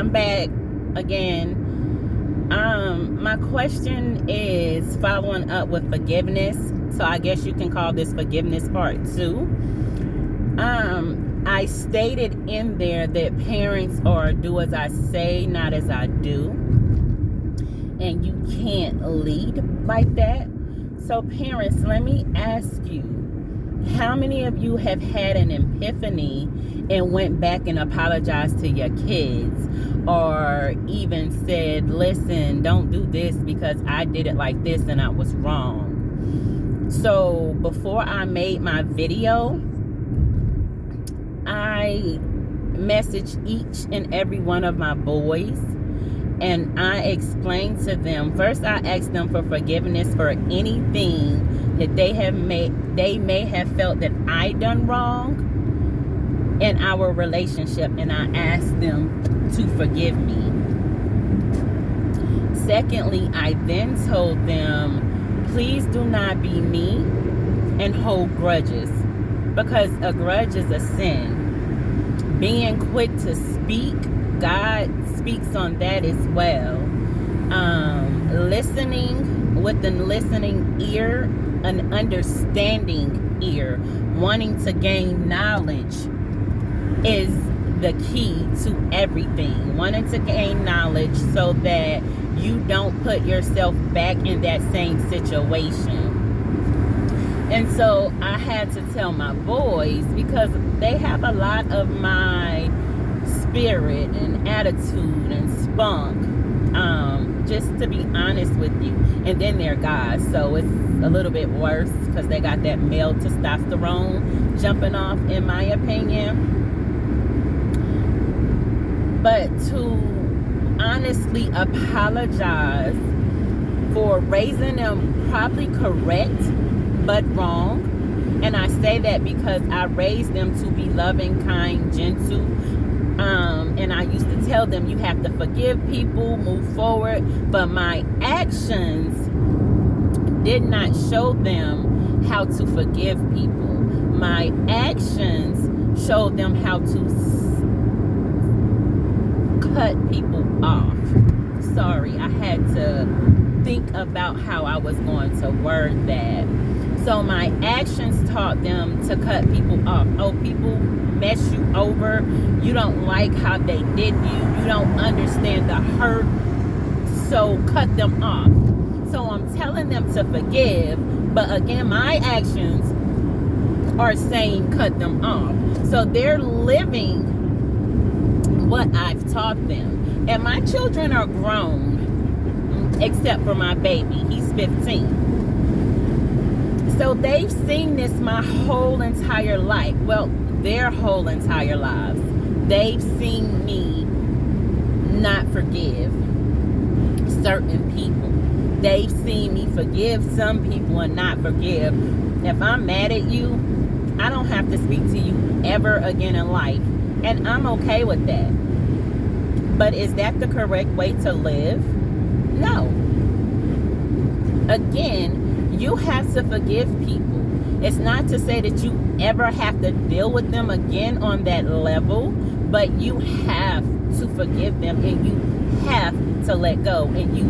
I'm back again. My question is following up with forgiveness. So I guess you can call this forgiveness part 2. I stated in there that parents are do as I say, not as I do. And you can't lead like that. So parents, let me ask you, how many of you have had an epiphany and went back and apologized to your kids, or even said, listen, don't do this because I did it like this and I was wrong? So before I made my video, I messaged each and every one of my boys, and I explained to them, first I asked them for forgiveness for anything that they may have felt that I done wrong in our relationship, and I asked them to forgive me. Secondly, I then told them, please do not be me and hold grudges, because a grudge is a sin. Being quick to speak, God speaks on that as well. Listening with an listening ear, an understanding ear, wanting to gain knowledge is the key to everything. Wanting to gain knowledge so that you don't put yourself back in that same situation. And so I had to tell my boys, because they have a lot of my spirit and attitude and spunk, just to be honest with you. And then they're guys, so it's a little bit worse because they got that male testosterone jumping off, in my opinion. But to honestly apologize for raising them probably correct but wrong. And I say that because I raised them to be loving, kind, gentle. And I used to tell them, you have to forgive people, move forward. But my actions did not show them how to forgive people. My actions showed them how to cut people off. Sorry, I had to think about how I was going to word that. So my actions taught them to cut people off. Oh, people mess you over. You don't like how they did you. You don't understand the hurt. So cut them off. So I'm telling them to forgive. But again, my actions are saying cut them off. So they're living what I've taught them. And my children are grown, except for my baby. He's 15. So they've seen this my whole entire life. Well, their whole entire lives. They've seen me not forgive certain people. They've seen me forgive some people and not forgive. If I'm mad at you, I don't have to speak to you ever again in life. And I'm okay with that. But is that the correct way to live? No. Again, you have to forgive people. It's not to say that you ever have to deal with them again on that level, but you have to forgive them, and you have to let go, and you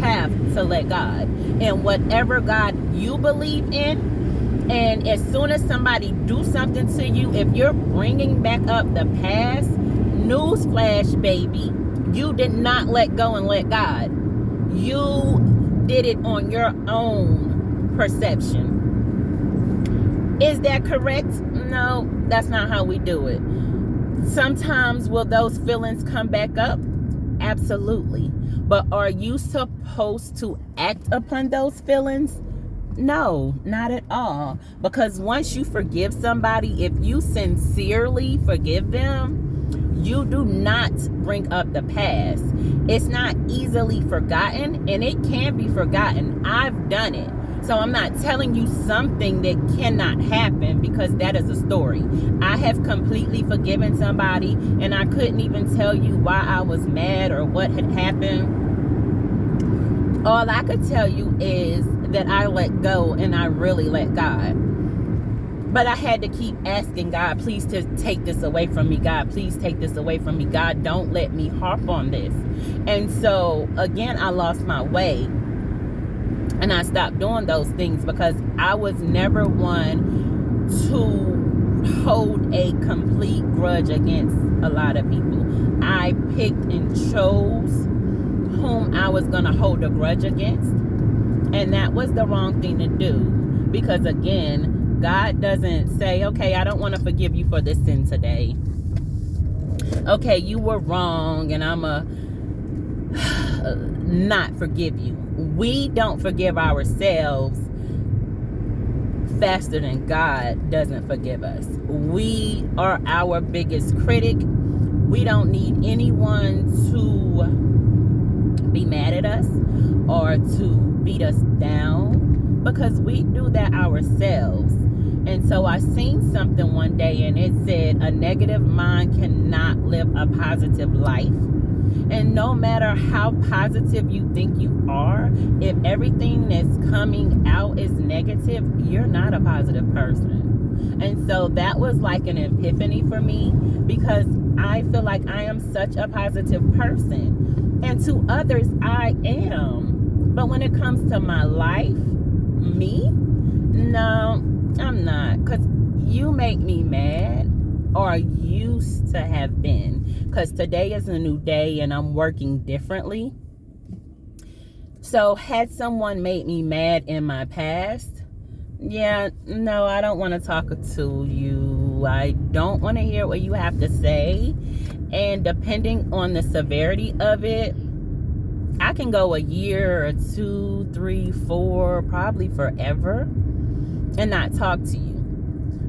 have to let God. And whatever God you believe in, and as soon as somebody do something to you, if you're bringing back up the past, newsflash, baby, you did not let go and let God. You did it on your own perception. Is that correct? No, that's not how we do it. Sometimes will those feelings come back up? Absolutely. But are you supposed to act upon those feelings? No, not at all. Because once you forgive somebody, if you sincerely forgive them, you do not bring up the past. It's not easily forgotten, and it can be forgotten. I've done it. So I'm not telling you something that cannot happen, because that is a story. I have completely forgiven somebody, and I couldn't even tell you why I was mad or what had happened. All I could tell you is that I let go, and I really let God. But I had to keep asking God, please to take this away from me. God, please take this away from me. God, don't let me harp on this. And so, again, I lost my way. And I stopped doing those things because I was never one to hold a complete grudge against a lot of people. I picked and chose whom I was going to hold a grudge against. And that was the wrong thing to do. Because, again, God doesn't say, okay, I don't want to forgive you for this sin today. Okay, you were wrong and I'm not forgive you. We don't forgive ourselves faster than God doesn't forgive us. We are our biggest critic. We don't need anyone to be mad at us or to beat us down, because we do that ourselves. And so I seen something one day and it said a negative mind cannot live a positive life. And no matter how positive you think you are, if everything that's coming out is negative, you're not a positive person. And so that was like an epiphany for me, because I feel like I am such a positive person. And to others, I am. But when it comes to my life, me, no, I'm not. Because you make me mad, or used to have been. Because today is a new day and I'm working differently. So had someone made me mad in my past, yeah, no, I don't want to talk to you. I don't want to hear what you have to say. And depending on the severity of it, I can go a year or 2, 3, 4, probably forever and not talk to you.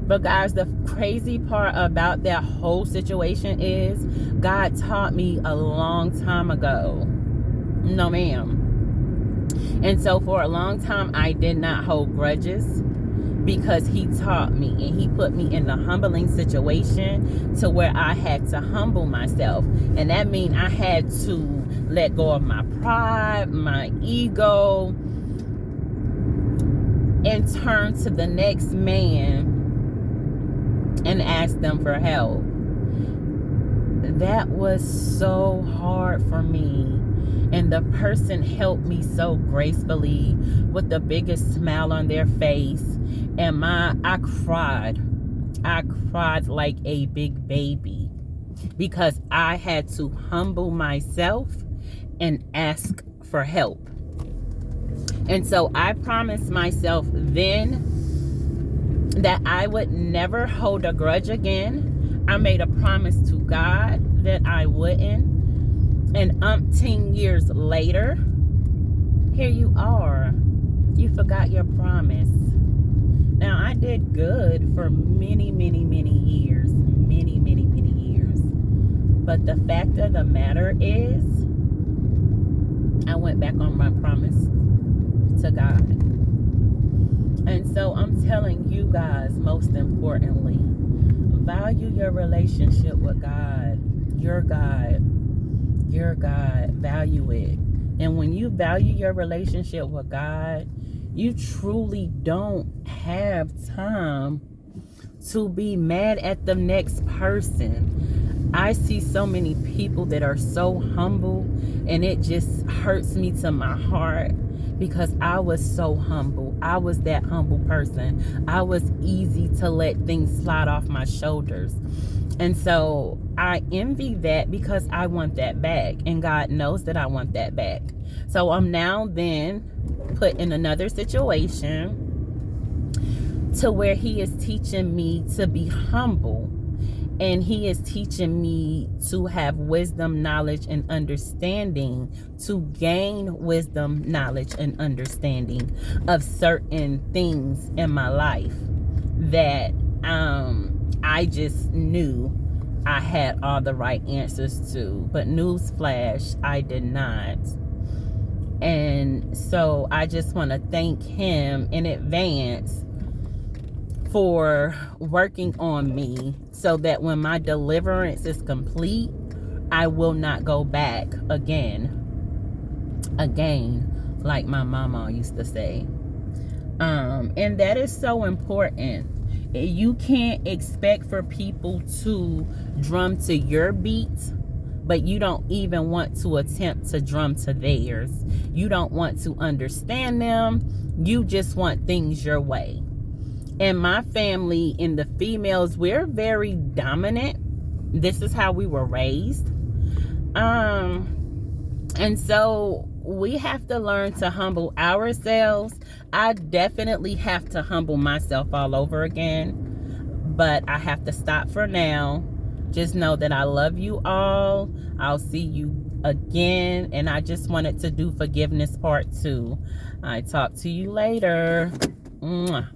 But guys, the crazy part about that whole situation is God taught me a long time ago, no ma'am. And so for a long time, I did not hold grudges, because he taught me and he put me in a humbling situation to where I had to humble myself. And that means I had to let go of my pride, my ego, and turn to the next man and ask them for help. That was so hard for me. And the person helped me so gracefully with the biggest smile on their face. And I cried. I cried like a big baby, because I had to humble myself and ask for help. And so I promised myself then that I would never hold a grudge again. I made a promise to God that I wouldn't. And umpteen years later, here you are. You forgot your promise. Now, I did good for many, many, many years. Many, many, many years. But the fact of the matter is, I went back on my promise to God. And so I'm telling you guys, most importantly, value your relationship with God. Your God. Your God. Value it. And when you value your relationship with God, you truly don't have time to be mad at the next person. I see so many people that are so humble, and it just hurts me to my heart, because I was so humble. I was that humble person. I was easy to let things slide off my shoulders. And so I envy that, because I want that back. And God knows that I want that back. So I'm now then put in another situation to where he is teaching me to be humble. And he is teaching me to have wisdom, knowledge, and understanding, to gain wisdom, knowledge, and understanding of certain things in my life that I just knew I had all the right answers to. But newsflash, I did not. And so I just want to thank him in advance for working on me, so that when my deliverance is complete, I will not go back again, like my mama used to say. And that is so important. You can't expect for people to drum to your beat, but you don't even want to attempt to drum to theirs. You don't want to understand them. You just want things your way. In my family, in the females, we're very dominant. This is how we were raised. And so we have to learn to humble ourselves. I definitely have to humble myself all over again, but I have to stop for now. Just know that I love you all. I'll see you again, and I just wanted to do forgiveness part 2. I talk to you later. Mwah.